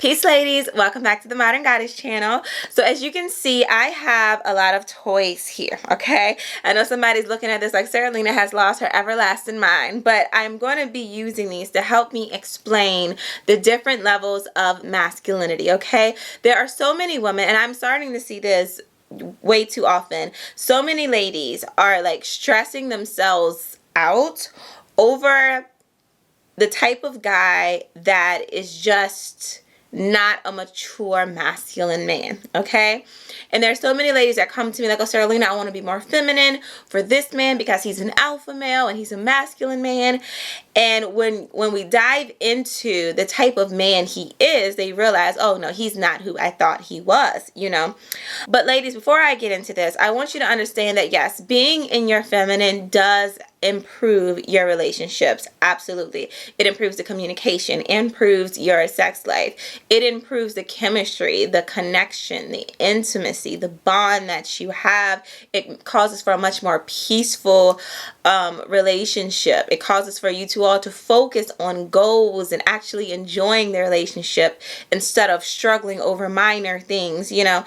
Peace, ladies. Welcome back to the Modern Goddess channel. So as you can see, I have a lot of toys here, okay? I know somebody's looking at this like Sarah Lena has lost her everlasting mind, but I'm going to be using these to help me explain the different levels of masculinity, okay? There are so many women, and I'm starting to see this way too often. So many ladies are like stressing themselves out over the type of guy that is just not a mature masculine man, okay? And there's so many ladies that come to me like, oh, Sarah Lena, I want to be more feminine for this man because he's an alpha male and he's a masculine man. And when we dive into the type of man he is, they realize, oh no, he's not who I thought he was, you know? But ladies, before I get into this, I want you to understand that yes, being in your feminine does improve your relationships. Absolutely. It improves the communication, improves your sex life. It improves the chemistry, the connection, the intimacy, the bond that you have. It causes for a much more peaceful relationship. It causes for you two all to focus on goals and actually enjoying the relationship instead of struggling over minor things, you know.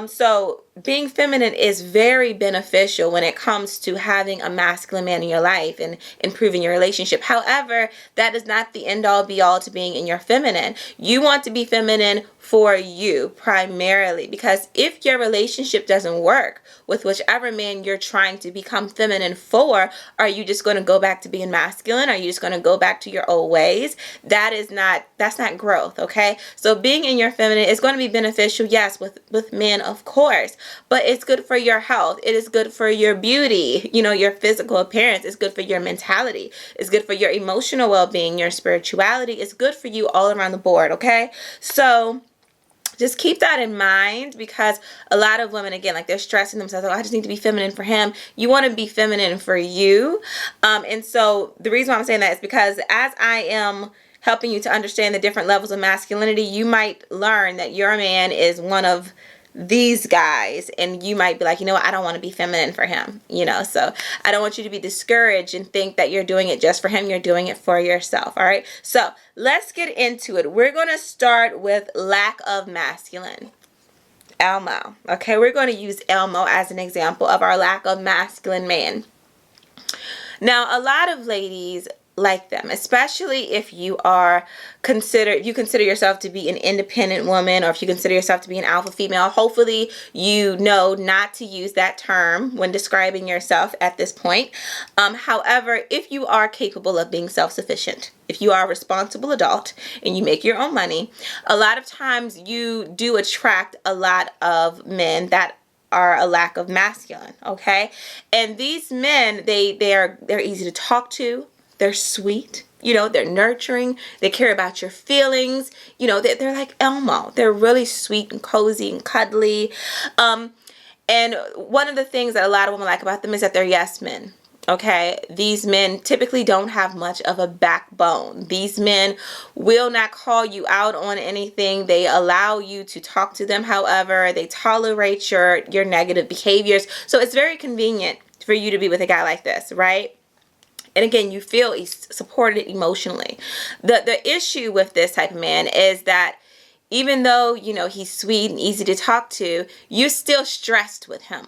So being feminine is very beneficial when it comes to having a masculine man in your life and improving your relationship. However, that is not the end all be all to being in your feminine. You want to be feminine for you primarily, because if your relationship doesn't work with whichever man you're trying to become feminine for, are you just going to go back to being masculine? Are you just going to go back to your old ways? That's not growth, okay? So being in your feminine is going to be beneficial, yes, with men, of course, but it's good for your health. It is good for your beauty, you know, your physical appearance. It's good for your mentality. It's good for your emotional well-being, your spirituality. It's good for you all around the board, okay? So just keep that in mind, because a lot of women, again, like they're stressing themselves, oh, I just need to be feminine for him. You want to be feminine for you. And so the reason why I'm saying that is because as I am helping you to understand the different levels of masculinity, you might learn that your man is one of these guys, and you might be like, you know what, I don't want to be feminine for him, you know. So I don't want you to be discouraged and think that you're doing it just for him. You're doing it for yourself. All right, so let's get into it. We're going to start with lack of masculine. Elmo. Okay, we're going to use Elmo as an example of our lack of masculine man. Now, a lot of ladies like them, especially if you consider yourself to be an independent woman, or if you consider yourself to be an alpha female. Hopefully you know not to use that term when describing yourself at this point. However, if you are capable of being self-sufficient, if you are a responsible adult and you make your own money, a lot of times you do attract a lot of men that are a lack of masculine, okay? And these men, they're easy to talk to. They're sweet, you know, they're nurturing, they care about your feelings, you know, they're like Elmo. They're really sweet and cozy and cuddly. And one of the things that a lot of women like about them is that they're yes men. Okay, these men typically don't have much of a backbone. These men will not call you out on anything. They allow you to talk to them. However, they tolerate your negative behaviors. So it's very convenient for you to be with a guy like this, right? And again, you feel supported emotionally. The issue with this type of man is that even though, you know, he's sweet and easy to talk to, you're still stressed with him.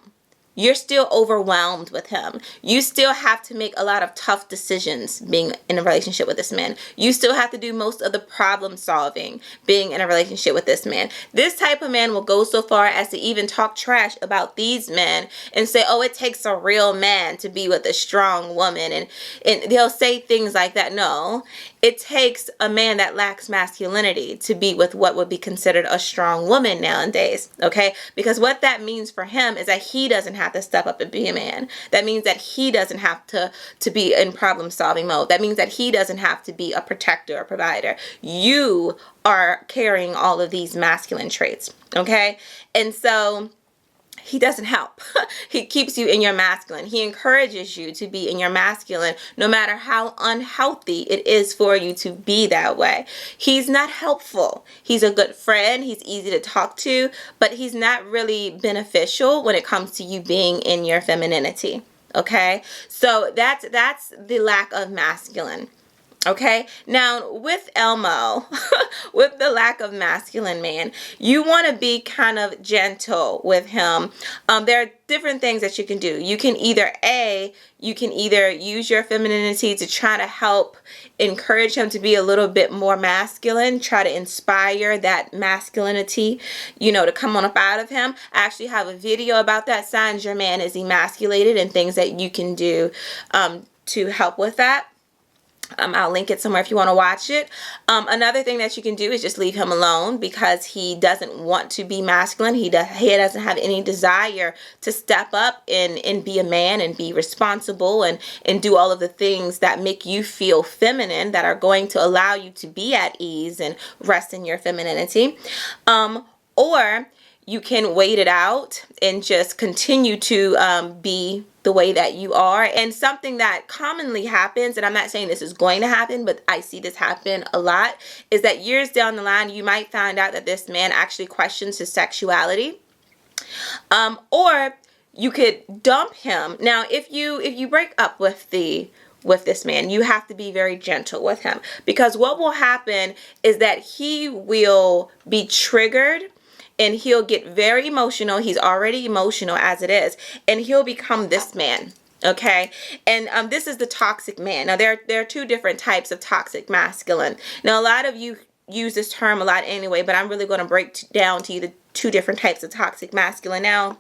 You're still overwhelmed with him. You still have to make a lot of tough decisions being in a relationship with this man. You still have to do most of the problem solving being in a relationship with this man. This type of man will go so far as to even talk trash about these men and say, oh, it takes a real man to be with a strong woman. And they'll say things like that. No, it takes a man that lacks masculinity to be with what would be considered a strong woman nowadays, okay? Because what that means for him is that he doesn't have to step up and be a man. That means that he doesn't have to be in problem solving mode. That means that he doesn't have to be a protector or provider. You are carrying all of these masculine traits, okay? And so he doesn't help. He keeps you in your masculine. He encourages you to be in your masculine, no matter how unhealthy it is for you to be that way. He's not helpful. He's a good friend. He's easy to talk to, but he's not really beneficial when it comes to you being in your femininity. Okay? So that's the lack of masculine. Okay, now with Elmo, with the lack of masculine man, you want to be kind of gentle with him. There are different things that you can do. You can either use your femininity to try to help encourage him to be a little bit more masculine, try to inspire that masculinity, to come on up out of him. I actually have a video about that, signs your man is emasculated, and things that you can do to help with that. I'll link it somewhere if you want to watch it. Another thing that you can do is just leave him alone because he doesn't want to be masculine. He doesn't have any desire to step up and be a man and be responsible and do all of the things that make you feel feminine, that are going to allow you to be at ease and rest in your femininity. Or you can wait it out and just continue to be the way that you are. And something that commonly happens, and I'm not saying this is going to happen, but I see this happen a lot, is that years down the line, you might find out that this man actually questions his sexuality. Or you could dump him. Now, if you break up with this man, you have to be very gentle with him, because what will happen is that he will be triggered and he'll get very emotional. He's already emotional as it is, and he'll become this man. Okay, and this is the toxic man. Now there are two different types of toxic masculine. Now a lot of you use this term a lot anyway, but I'm really going to break down to you the two different types of toxic masculine. Now,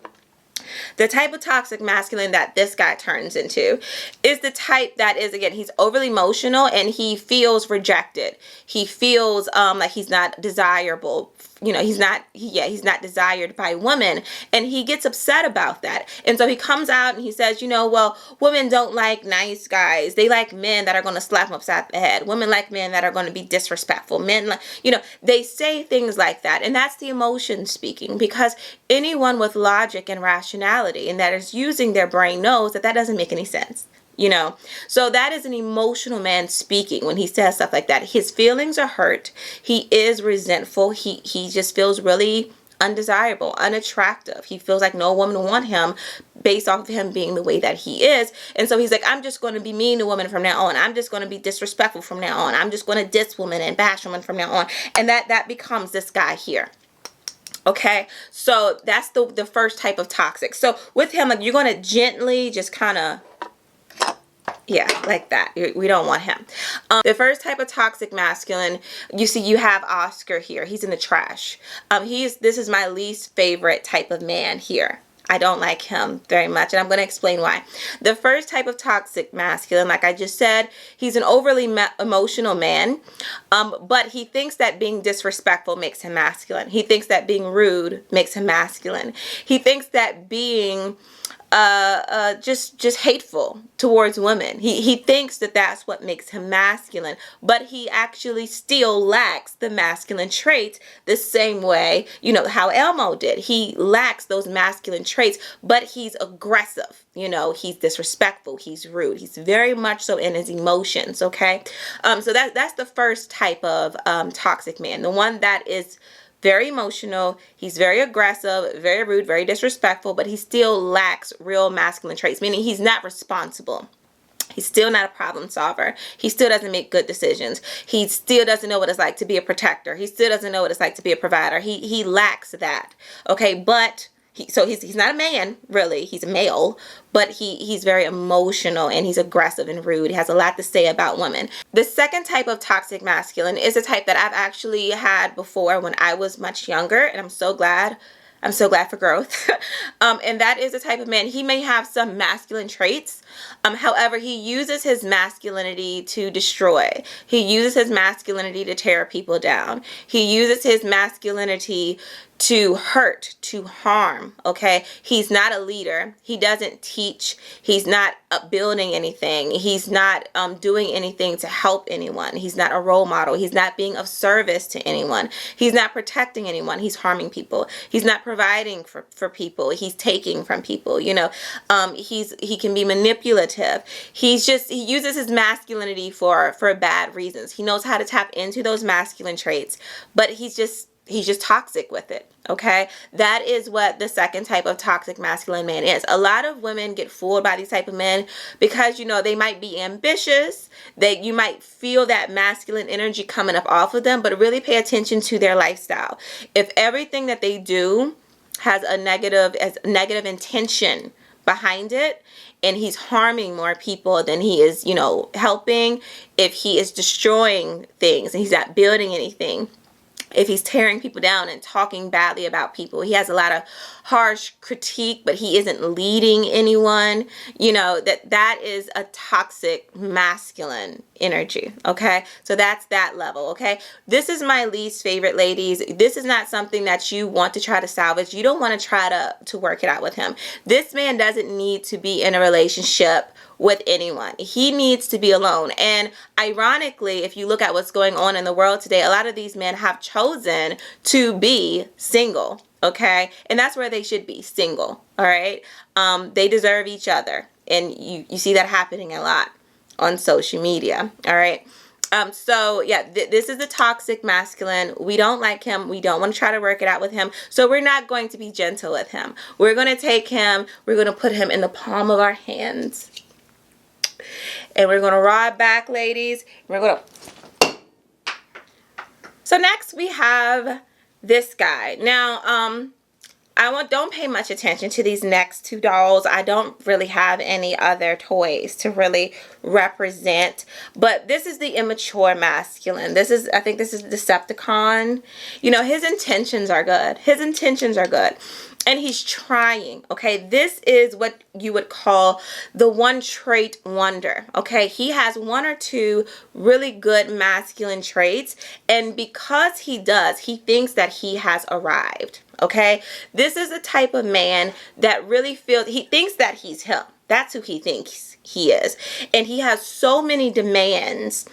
the type of toxic masculine that this guy turns into is the type that is, again, he's overly emotional and he feels rejected. He feels like he's not desirable. He's not desired by women, and he gets upset about that. And so he comes out and he says, well, women don't like nice guys. They like men that are going to slap them upside the head. Women like men that are going to be disrespectful. Men, they say things like that. And that's the emotion speaking, because anyone with logic and rationality and that is using their brain knows that doesn't make any sense. So that is an emotional man speaking when he says stuff like that. His feelings are hurt. He is resentful. He just feels really undesirable, unattractive. He feels like no woman will want him based off of him being the way that he is. And so he's like, I'm just going to be mean to women from now on. I'm just going to be disrespectful from now on. I'm just going to diss women and bash women from now on. And that becomes this guy here. Okay, so that's the first type of toxic. So with him, like, you're going to gently just kind of, yeah, like that. We don't want him. The first type of toxic masculine, you have Oscar here. He's in the trash. This is my least favorite type of man here. I don't like him very much, and I'm going to explain why. The first type of toxic masculine, like I just said, he's an overly emotional man, but he thinks that being disrespectful makes him masculine. He thinks that being rude makes him masculine. He thinks that being just hateful towards women. He thinks that that's what makes him masculine, but he actually still lacks the masculine traits the same way, how Elmo did. He lacks those masculine traits, but he's aggressive. He's disrespectful. He's rude. He's very much so in his emotions. Okay. So that's the first type of toxic man. The one that is very emotional, he's very aggressive, very rude, very disrespectful, but he still lacks real masculine traits, meaning he's not responsible. He's still not a problem solver. He still doesn't make good decisions. He still doesn't know what it's like to be a protector. He still doesn't know what it's like to be a provider. He lacks that. Okay, but he's not a man, really. He's a male, but he's very emotional and he's aggressive and rude. He has a lot to say about women. The second type of toxic masculine is a type that I've actually had before when I was much younger, and I'm so glad for growth. And that is a type of man. He may have some masculine traits. However, he uses his masculinity to destroy. He uses his masculinity to tear people down. He uses his masculinity to hurt, to harm. Okay, he's not a leader. He doesn't teach. He's not building anything. He's not doing anything to help anyone. He's not a role model. He's not being of service to anyone. He's not protecting anyone. He's harming people. He's not providing for people. He's taking from people. He can be manipulative. He uses his masculinity for bad reasons. He knows how to tap into those masculine traits, but he's just he's just toxic with it. Okay, that is what the second type of toxic masculine man is. A lot of women get fooled by these type of men because, you know, they might be ambitious. You might feel that masculine energy coming up off of them, but really pay attention to their lifestyle. If everything that they do has a negative intention behind it, and he's harming more people than he is, you know, helping, if he is destroying things and he's not building anything, if he's tearing people down and talking badly about people, he has a lot of harsh critique, but he isn't leading anyone, you know, that is a toxic masculine energy. Okay, so that's that level. Okay, this is my least favorite, ladies. This is not something that you want to try to salvage. You don't want to try to work it out with him. This man doesn't need to be in a relationship with anyone. He needs to be alone. And ironically, if you look at what's going on in the world today, a lot of these men have chosen to be single. Okay, and that's where they should be, single. All right, they deserve each other, and you see that happening a lot on social media. All right. So yeah, this is the toxic masculine. We don't like him. We don't want to try to work it out with him. So we're not going to be gentle with him. We're going to take him, we're going to put him in the palm of our hands. And we're going to ride back, ladies. We're going to. So next we have this guy. Now, don't pay much attention to these next two dolls. I don't really have any other toys to really represent, but this is the immature masculine. I think this is Decepticon. You know, his intentions are good. And he's trying. Okay, this is what you would call the one trait wonder. Okay, he has one or two really good masculine traits, and because he thinks that he has arrived. Okay, this is the type of man that really he thinks that he's him. That's who he thinks he is, and he has so many demands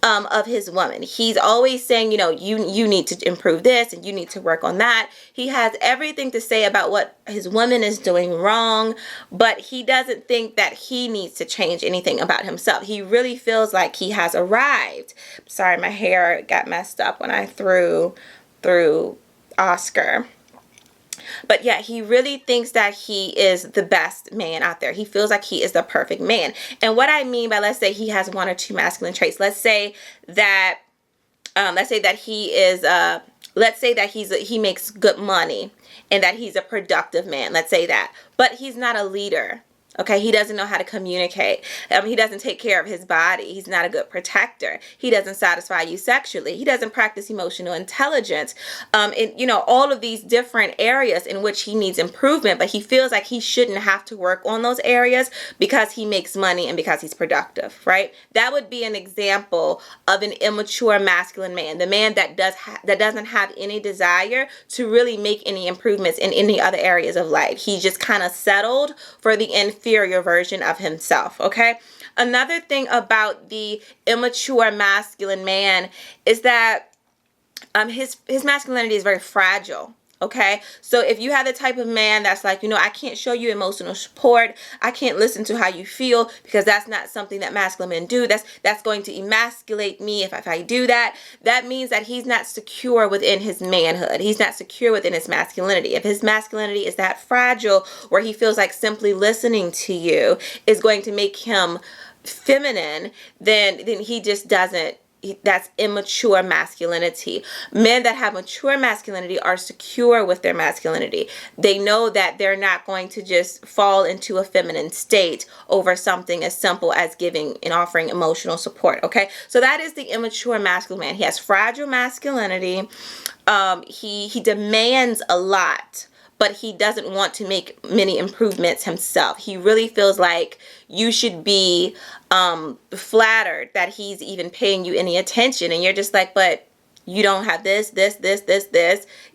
of his woman. He's always saying, you know, you need to improve this and you need to work on that. He has everything to say about what his woman is doing wrong, but he doesn't think that he needs to change anything about himself. He really feels like he has arrived. Sorry, my hair got messed up when I threw Oscar. But yeah, he really thinks that he is the best man out there. He feels like he is the perfect man. And what I mean by, let's say he has one or two masculine traits. Let's say that he makes good money and that he's a productive man. Let's say that. But he's not a leader. Okay, he doesn't know how to communicate. He doesn't take care of his body. He's not a good protector. He doesn't satisfy you sexually. He doesn't practice emotional intelligence. And you know, all of these different areas in which he needs improvement, but he feels like he shouldn't have to work on those areas because he makes money and because he's productive, right? That would be an example of an immature masculine man, the man that doesn't have any desire to really make any improvements in any other areas of life. He just kind of settled for the inferior version of himself. Okay, another thing about the immature masculine man is that his masculinity is very fragile. Okay, so if you have the type of man that's like, you know, I can't show you emotional support, I can't listen to how you feel because that's not something that masculine men do, that's going to emasculate me if I do that. That means that he's not secure within his manhood. He's not secure within his masculinity. If his masculinity is that fragile where he feels like simply listening to you is going to make him feminine, then he just doesn't. That's immature masculinity. Men that have mature masculinity are secure with their masculinity. They know that they're not going to just fall into a feminine state over something as simple as giving and offering emotional support. Okay, so that is the immature masculine man. He has fragile masculinity. He demands a lot, but he doesn't want to make many improvements himself. He really feels like you should be flattered that he's even paying you any attention, and you're just like, but you don't have this,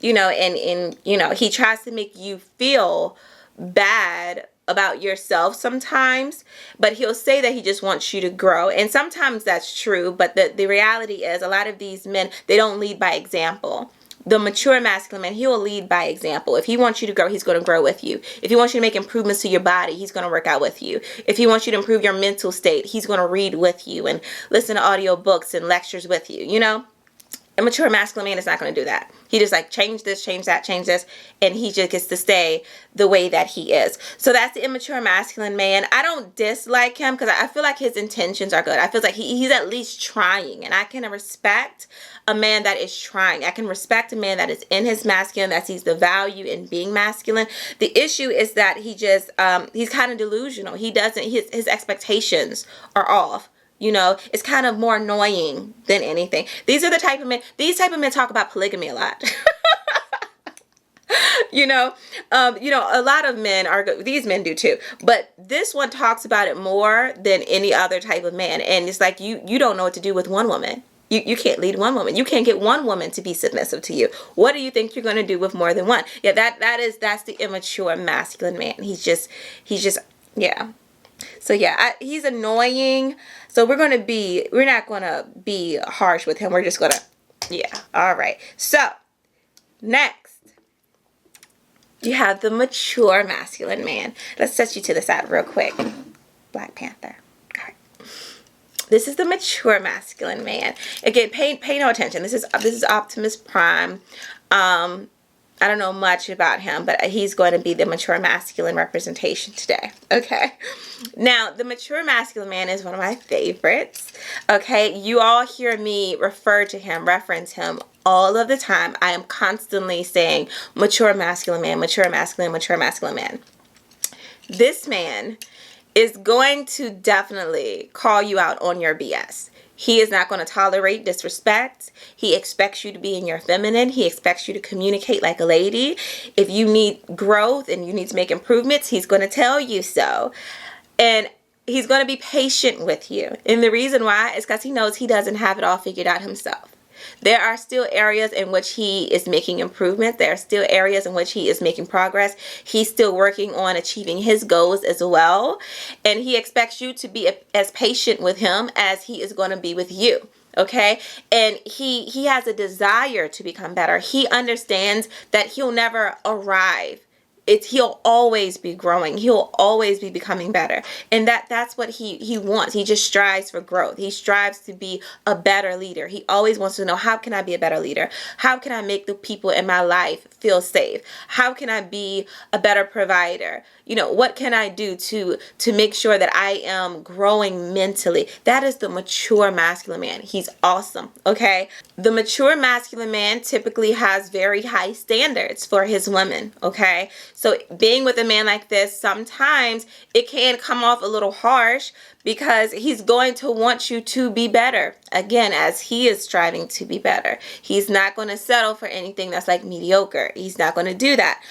you know, and you know, he tries to make you feel bad about yourself sometimes, but he'll say that he just wants you to grow, and sometimes that's true, but the reality is a lot of these men, they don't lead by example. The mature masculine man, he will lead by example. If he wants you to grow, he's going to grow with you. If he wants you to make improvements to your body, he's going to work out with you. If he wants you to improve your mental state, he's going to read with you and listen to audio books and lectures with you, you know? A mature masculine man is not going to do that. He just like change this, change that, change this, and he just gets to stay the way that he is. So that's the immature masculine man. I don't dislike him because I feel like his intentions are good. I feel like he's at least trying, and I can respect a man that is trying. I can respect a man that is in his masculine, that sees the value in being masculine. The issue is that he just he's kind of delusional. He doesn't, his expectations are off. You know, it's kind of more annoying than anything. These are the type of men, these type of men talk about polygamy a lot. You know, a lot of men are, these men do too, but this one talks about it more than any other type of man. And it's like, you don't know what to do with one woman. You can't lead one woman. You can't get one woman to be submissive to you. What do you think you're going to do with more than one? Yeah, that's the immature masculine man. He's just, yeah. So yeah, he's annoying. So we're not going to be harsh with him. We're just going to, yeah. All right. So next, you have the mature masculine man. Let's set you to the side real quick. Black Panther. All right. This is the mature masculine man. Again, pay no attention. This is Optimus Prime. I don't know much about him, but he's going to be the mature masculine representation today. Okay. Now, the mature masculine man is one of my favorites. Okay. You all hear me reference him all of the time. I am constantly saying mature masculine man, mature masculine, mature masculine man. This man is going to definitely call you out on your BS. He is not going to tolerate disrespect. He expects you to be in your feminine. He expects you to communicate like a lady. If you need growth and you need to make improvements, he's going to tell you so. And he's going to be patient with you. And the reason why is because he knows he doesn't have it all figured out himself. There are still areas in which he is making improvements. There are still areas in which he is making progress. He's still working on achieving his goals as well. And he expects you to be as patient with him as he is going to be with you. Okay. And he has a desire to become better. He understands that he'll never arrive. He'll always be growing. He'll always be becoming better. And that's what he wants. He just strives for growth. He strives to be a better leader. He always wants to know, how can I be a better leader? How can I make the people in my life feel safe? How can I be a better provider? You know, what can I do to make sure that I am growing mentally? That is the mature masculine man. He's awesome. Okay. The mature masculine man typically has very high standards for his women. Okay. So being with a man like this, sometimes it can come off a little harsh because he's going to want you to be better. Again, as he is striving to be better. He's not going to settle for anything that's like mediocre. He's not going to do that.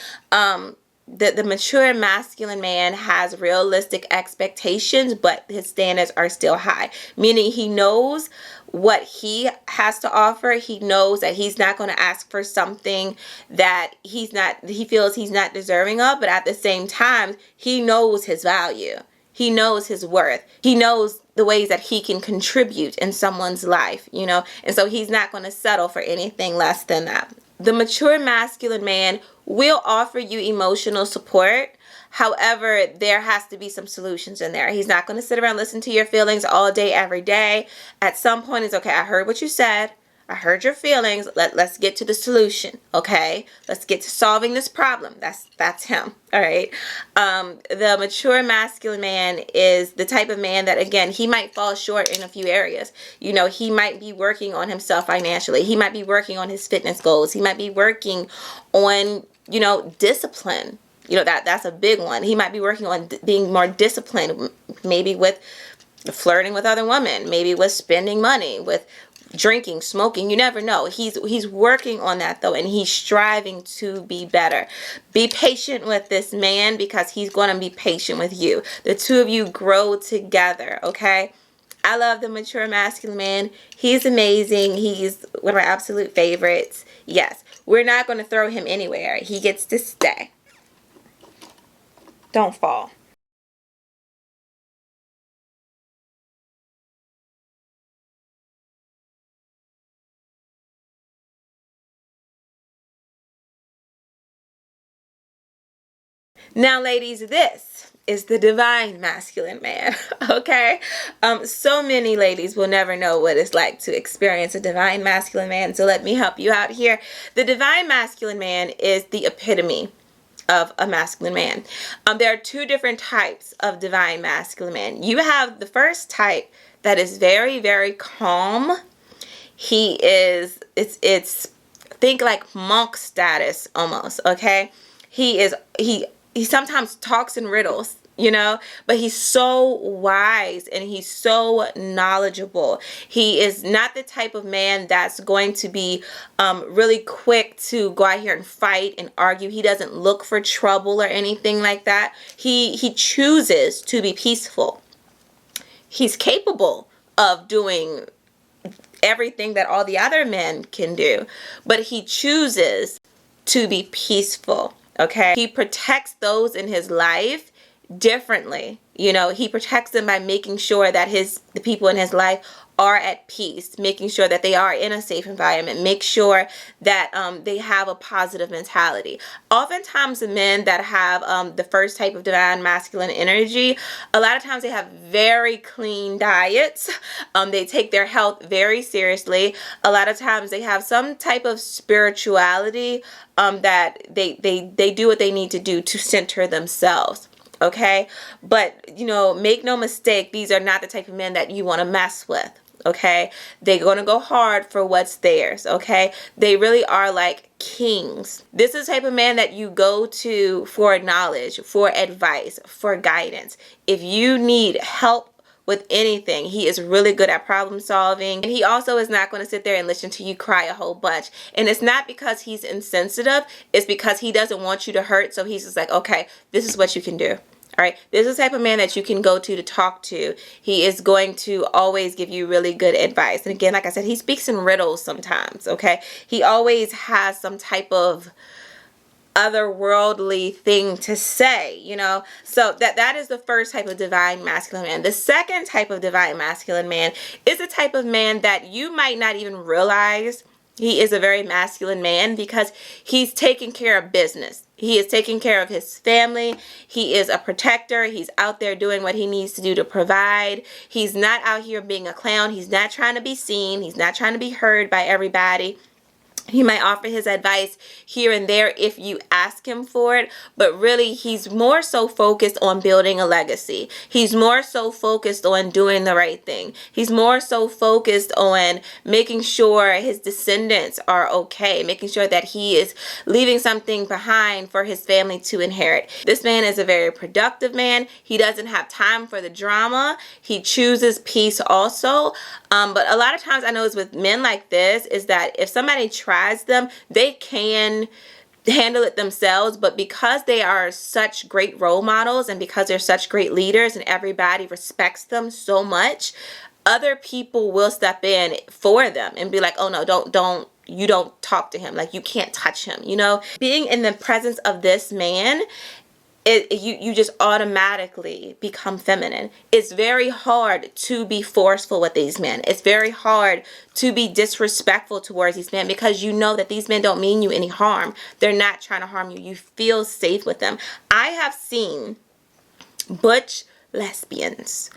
The mature masculine man has realistic expectations, but his standards are still high. Meaning he knows what he has to offer. He knows that he's not going to ask for something that he feels he's not deserving of, but at the same time, he knows his value. He knows his worth. He knows the ways that he can contribute in someone's life, you know, and so he's not going to settle for anything less than that. The mature masculine man will offer you emotional support. However, there has to be some solutions in there. He's not going to sit around and listen to your feelings all day, every day. At some point, it's okay. I heard what you said. I heard your feelings. Let's get to the solution. Okay. Let's get to solving this problem. That's him. All right. The mature masculine man is the type of man that, again, he might fall short in a few areas. You know, he might be working on himself financially. He might be working on his fitness goals. He might be working on, you know, discipline. You know, that's a big one. He might be working on being more disciplined, maybe with flirting with other women, maybe with spending money, with drinking, smoking. You never know. He's working on that though, and he's striving to be better. Be patient with this man because he's going to be patient with you. The two of you grow together, okay? I love the mature masculine man. He's amazing. He's one of my absolute favorites. Yes, we're not going to throw him anywhere. He gets to stay. Don't fall. Now, ladies, this is the divine masculine man. Okay, so many ladies will never know what it's like to experience a divine masculine man, so let me help you out here. The divine masculine man is the epitome of a masculine man. There are two different types of divine masculine man. You have the first type that is very, very calm. He is, it's think like monk status almost, okay? He sometimes talks in riddles, you know, but he's so wise and he's so knowledgeable. He is not the type of man that's going to be really quick to go out here and fight and argue. He doesn't look for trouble or anything like that. He chooses to be peaceful. He's capable of doing everything that all the other men can do, but he chooses to be peaceful. Okay, he protects those in his life differently. You know, he protects them by making sure that the people in his life are at peace, making sure that they are in a safe environment, make sure that they have a positive mentality. Oftentimes the men that have the first type of divine masculine energy, a lot of times they have very clean diets. They take their health very seriously. A lot of times they have some type of spirituality that they do what they need to do to center themselves. Okay, but you know, make no mistake, these are not the type of men that you want to mess with. Okay, they're going to go hard for what's theirs. Okay, they really are like kings. This is the type of man that you go to for knowledge, for advice, for guidance. If you need help with anything, he is really good at problem solving, and he also is not going to sit there and listen to you cry a whole bunch. And it's not because he's insensitive, it's because he doesn't want you to hurt. So he's just like, okay, this is what you can do. All right, this is the type of man that you can go to talk to. He is going to always give you really good advice. And again, like I said, he speaks in riddles sometimes, okay? He always has some type of otherworldly thing to say, you know? So that is the first type of divine masculine man. The second type of divine masculine man is the type of man that you might not even realize he is a very masculine man, because he's taking care of business. He is taking care of his family. He is a protector. He's out there doing what he needs to do to provide. He's not out here being a clown. He's not trying to be seen. He's not trying to be heard by everybody. He might offer his advice here and there if you ask him for it, but really he's more so focused on building a legacy. He's more so focused on doing the right thing. He's more so focused on making sure his descendants are okay, making sure that he is leaving something behind for his family to inherit. This man is a very productive man. He doesn't have time for the drama. He chooses peace also. But a lot of times I know it's with men like this is that if somebody tries them, they can handle it themselves, but because they are such great role models and because they're such great leaders and everybody respects them so much, other people will step in for them and be like, oh no, you don't talk to him, like you can't touch him, you know? Being in the presence of this man, you just automatically become feminine. It's very hard to be forceful with these men. It's very hard to be disrespectful towards these men because you know that these men don't mean you any harm. They're not trying to harm you. You feel safe with them. I have seen butch lesbians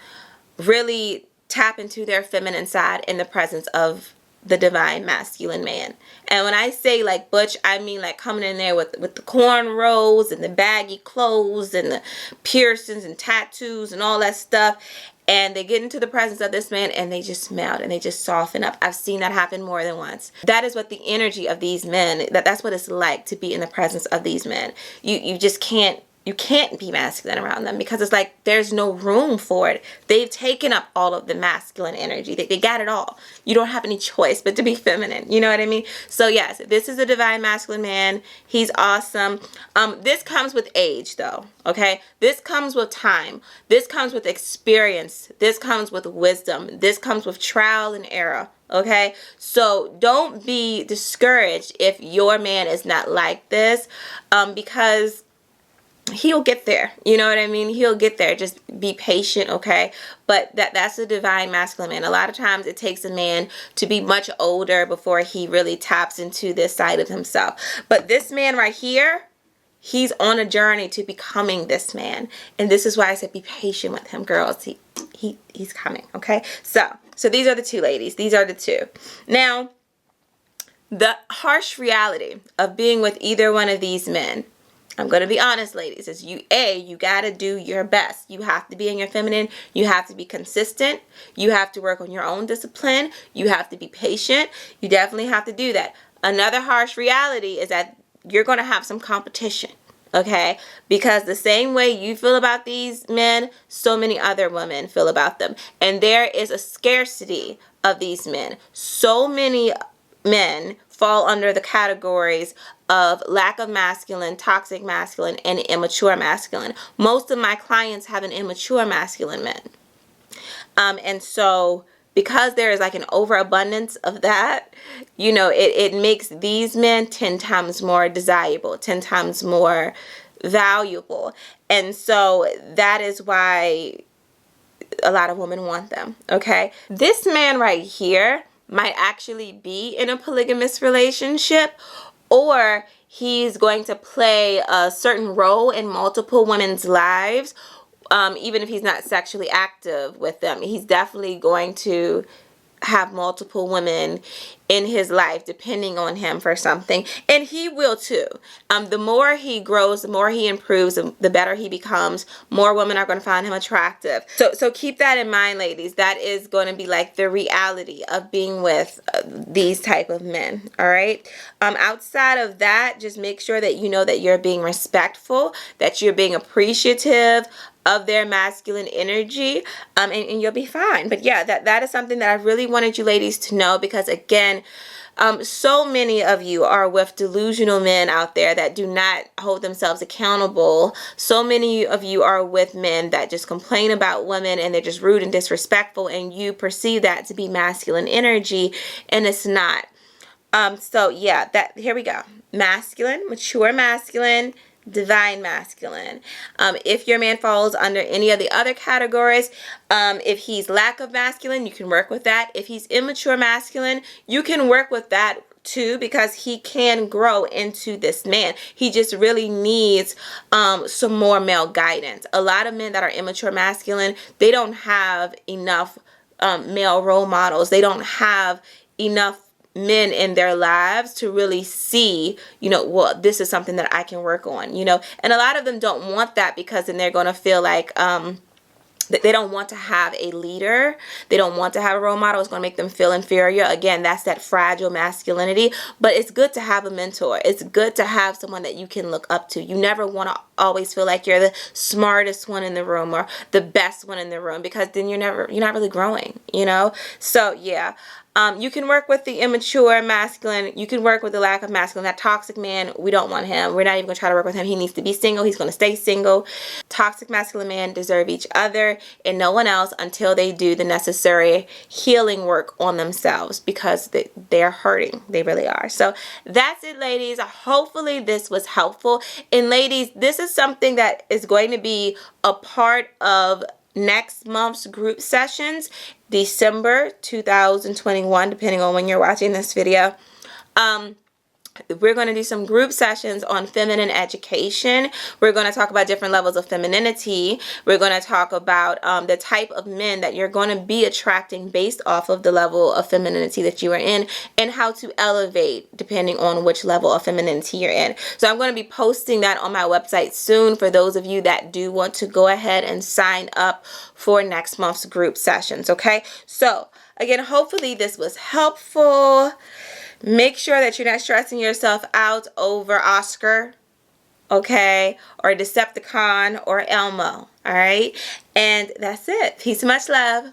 really tap into their feminine side in the presence of the divine masculine man. And when I say like butch, I mean like coming in there with the cornrows and the baggy clothes and the piercings and tattoos and all that stuff, and they get into the presence of this man and they just melt and they just soften up. I've seen that happen more than once. That is what the energy of these men, that's what it's like to be in the presence of these men. You just can't be masculine around them because it's like there's no room for it. They've taken up all of the masculine energy. They got it all. You don't have any choice but to be feminine. You know what I mean? So yes, this is a divine masculine man. He's awesome. This comes with age though, okay? This comes with time. This comes with experience. This comes with wisdom. This comes with trial and error. Okay, so don't be discouraged if your man is not like this, because he'll get there. You know what I mean? He'll get there. Just be patient, okay? But that's a divine masculine man. A lot of times it takes a man to be much older before he really taps into this side of himself. But this man right here, he's on a journey to becoming this man. And this is why I said be patient with him, girls. He's coming, okay? So these are the two ladies. These are the two. Now, the harsh reality of being with either one of these men, I'm going to be honest, ladies, is you got to do your best. You have to be in your feminine. You have to be consistent. You have to work on your own discipline. You have to be patient. You definitely have to do that. Another harsh reality is that you're going to have some competition, okay? Because the same way you feel about these men, so many other women feel about them. And there is a scarcity of these men. So many men fall under the categories of lack of masculine, toxic masculine, and immature masculine. Most of my clients have an immature masculine men. And so because there is like an overabundance of that, you know, it makes these men 10 times more desirable, 10 times more valuable. And so that is why a lot of women want them, okay? This man right here might actually be in a polygamous relationship, or he's going to play a certain role in multiple women's lives, even if he's not sexually active with them. He's definitely going to have multiple women in his life depending on him for something, and he will too. The more he grows, the more he improves, the better he becomes. More women are going to find him attractive. So keep that in mind, ladies. That is going to be like the reality of being with these type of men. All right. Outside of that, just make sure that you know that you're being respectful, that you're being appreciative of their masculine energy, and you'll be fine. But yeah, that is something that I really wanted you ladies to know, because again, so many of you are with delusional men out there that do not hold themselves accountable. So many of you are with men that just complain about women and they're just rude and disrespectful, and you perceive that to be masculine energy, and it's not. So yeah, here we go. Masculine, mature masculine, divine masculine. If your man falls under any of the other categories, if he's lack of masculine, you can work with that. If he's immature masculine, you can work with that too, because he can grow into this man. He just really needs some more male guidance. A lot of men that are immature masculine, they don't have enough male role models. They don't have enough men in their lives to really see, you know, well, this is something that I can work on, you know. And a lot of them don't want that, because then they're going to feel like they don't want to have a leader. They don't want to have a role model. It's going to make them feel inferior. Again, that's that fragile masculinity. But it's good to have a mentor. It's good to have someone that you can look up to. You never want to always feel like you're the smartest one in the room or the best one in the room, because then you're not really growing, you know. So yeah. You can work with the immature masculine. You can work with the lack of masculine. That toxic man, we don't want him. We're not even going to try to work with him. He needs to be single. He's going to stay single. Toxic masculine men deserve each other and no one else until they do the necessary healing work on themselves, because they're hurting. They really are. So that's it, ladies. Hopefully this was helpful. And ladies, this is something that is going to be a part of next month's group sessions, December 2021, depending on when you're watching this video. We're going to do some group sessions on feminine education. We're going to talk about different levels of femininity. We're going to talk about the type of men that you're going to be attracting based off of the level of femininity that you are in, and how to elevate depending on which level of femininity you're in. So I'm going to be posting that on my website soon for those of you that do want to go ahead and sign up for next month's group sessions. Okay, so again, hopefully this was helpful. Make sure that you're not stressing yourself out over Oscar, okay, or Decepticon or Elmo, all right? And that's it. Peace and much love.